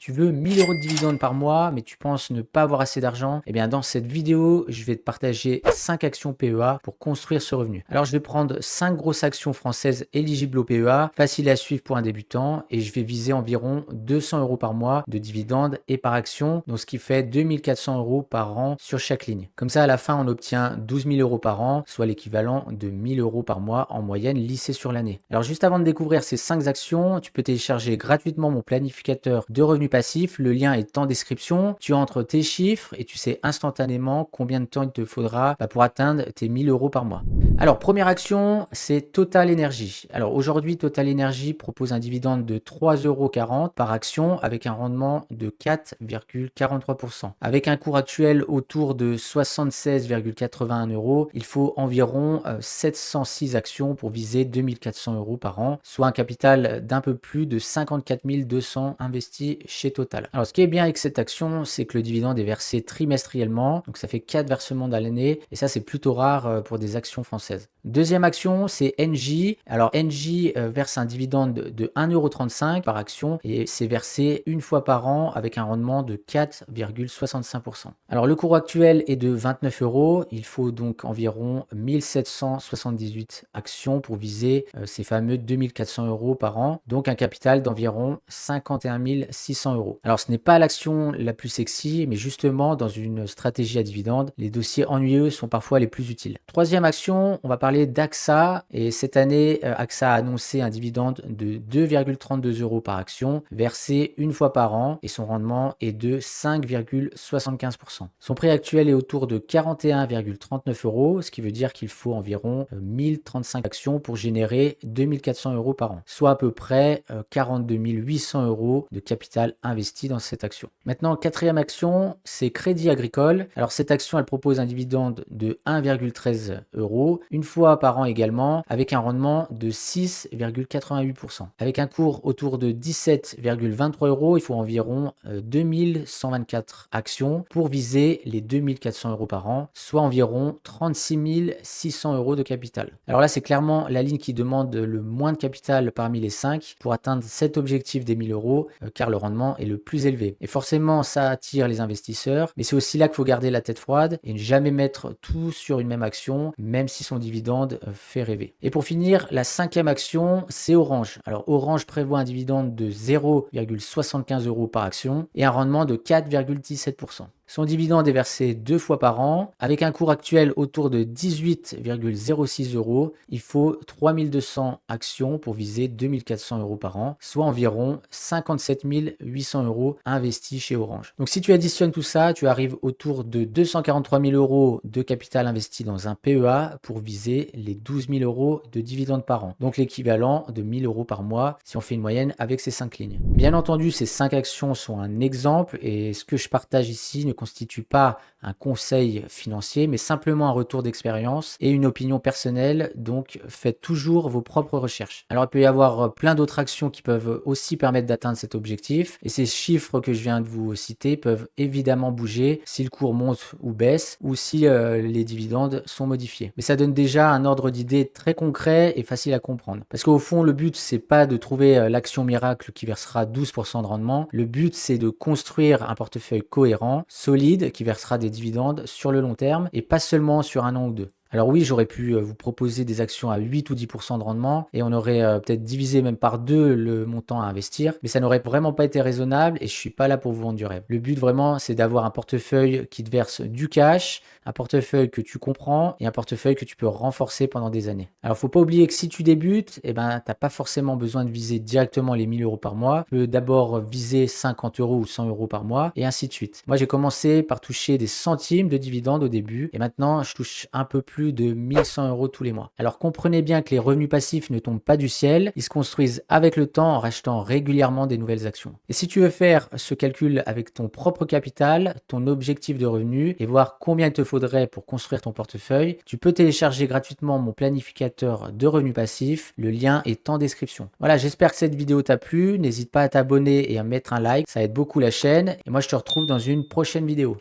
Tu veux 1000 euros de dividendes par mois, mais tu penses ne pas avoir assez d'argent? Eh bien, dans cette vidéo, je vais te partager 5 actions PEA pour construire ce revenu. Alors, je vais prendre 5 grosses actions françaises éligibles au PEA, faciles à suivre pour un débutant, et je vais viser environ 200 euros par mois de dividendes et par action, donc ce qui fait 2400 euros par an sur chaque ligne. Comme ça, à la fin, on obtient 12 000 euros par an, soit l'équivalent de 1000 euros par mois en moyenne lissé sur l'année. Alors, juste avant de découvrir ces 5 actions, tu peux télécharger gratuitement mon planificateur de revenus passifs. Le lien est en description. Tu entres tes chiffres et tu sais instantanément combien de temps il te faudra pour atteindre tes 1000 euros par mois. Alors, première action, c'est Total Energy. Alors, aujourd'hui, Total Energy propose un dividende de 3,40 € par action avec un rendement de 4,43%. Avec un cours actuel autour de 76,81 €, il faut environ 706 actions pour viser 2400 euros par an, soit un capital d'un peu plus de 54 200 investis chez Total. Alors, ce qui est bien avec cette action, c'est que le dividende est versé trimestriellement, donc ça fait 4 versements dans l'année, et ça, c'est plutôt rare pour des actions françaises. Deuxième action, c'est Engie. Alors, Engie verse un dividende de 1,35 € par action et c'est versé une fois par an avec un rendement de 4,65%. Alors, le cours actuel est de 29 €. Il faut donc environ 1778 actions pour viser ces fameux 2400 euros par an, donc un capital d'environ 51 600 euros. Alors, ce n'est pas l'action la plus sexy, mais justement, dans une stratégie à dividende, les dossiers ennuyeux sont parfois les plus utiles. Troisième action, on va parler d'AXA. Et cette année, AXA a annoncé un dividende de 2,32 € par action, versé une fois par an, et son rendement est de 5,75%. Son prix actuel est autour de 41,39 €, ce qui veut dire qu'il faut environ 1035 actions pour générer 2400 euros par an, soit à peu près 42 800 euros de capital investi dans cette action. Maintenant, quatrième action, c'est Crédit Agricole. Alors, cette action, elle propose un dividende de 1,13 € une fois par an également, avec un rendement de 6,88%. Avec un cours autour de 17,23 €, il faut environ 2124 actions pour viser les 2400 euros par an, soit environ 36 600 euros de capital. Alors là, c'est clairement la ligne qui demande le moins de capital parmi les 5 pour atteindre cet objectif des 1000 euros, car le rendement est le plus élevé. Et forcément, ça attire les investisseurs, mais c'est aussi là qu'il faut garder la tête froide et ne jamais mettre tout sur une même action, même si son dividende fait rêver. Et pour finir, la cinquième action, c'est Orange. Alors, Orange prévoit un dividende de 0,75 € par action et un rendement de 4,17%. Son dividende est versé 2 fois par an. Avec un cours actuel autour de 18,06 €, il faut 3200 actions pour viser 2400 euros par an, soit environ 57 800 euros investis chez Orange. Donc, si tu additionnes tout ça, tu arrives autour de 243 000 euros de capital investi dans un PEA pour viser les 12 000 euros de dividendes par an. Donc, l'équivalent de 1000 euros par mois si on fait une moyenne avec ces 5 lignes. Bien entendu, ces 5 actions sont un exemple et ce que je partage ici ne constitue pas un conseil financier, mais simplement un retour d'expérience et une opinion personnelle. Donc, faites toujours vos propres recherches. Alors, il peut y avoir plein d'autres actions qui peuvent aussi permettre d'atteindre cet objectif. Et ces chiffres que je viens de vous citer peuvent évidemment bouger si le cours monte ou baisse ou si les dividendes sont modifiés. Mais ça donne déjà un ordre d'idée très concret et facile à comprendre. Parce qu'au fond, le but, c'est pas de trouver l'action miracle qui versera 12% de rendement. Le but, c'est de construire un portefeuille cohérent, solide, qui versera des dividendes sur le long terme et pas seulement sur un an ou deux. Alors oui, j'aurais pu vous proposer des actions à 8 ou 10% de rendement et on aurait peut-être divisé même par 2 le montant à investir, mais ça n'aurait vraiment pas été raisonnable et je suis pas là pour vous vendre du rêve. Le but vraiment, c'est d'avoir un portefeuille qui te verse du cash, un portefeuille que tu comprends et un portefeuille que tu peux renforcer pendant des années. Alors, faut pas oublier que si tu débutes, t'as pas forcément besoin de viser directement les 1000 euros par mois. Tu peux d'abord viser 50 euros ou 100 euros par mois et ainsi de suite. Moi, j'ai commencé par toucher des centimes de dividendes au début et maintenant, je touche un peu plus de 1100 euros tous les mois. Alors, comprenez bien que les revenus passifs ne tombent pas du ciel. Ils se construisent avec le temps en rachetant régulièrement des nouvelles actions. Et si tu veux faire ce calcul avec ton propre capital, ton objectif de revenu et voir combien il te faudrait pour construire ton portefeuille, tu peux télécharger gratuitement mon planificateur de revenus passifs. Le lien est en description. Voilà, j'espère que cette vidéo t'a plu. N'hésite pas à t'abonner et à mettre un like. Ça aide beaucoup la chaîne. Et moi, je te retrouve dans une prochaine vidéo.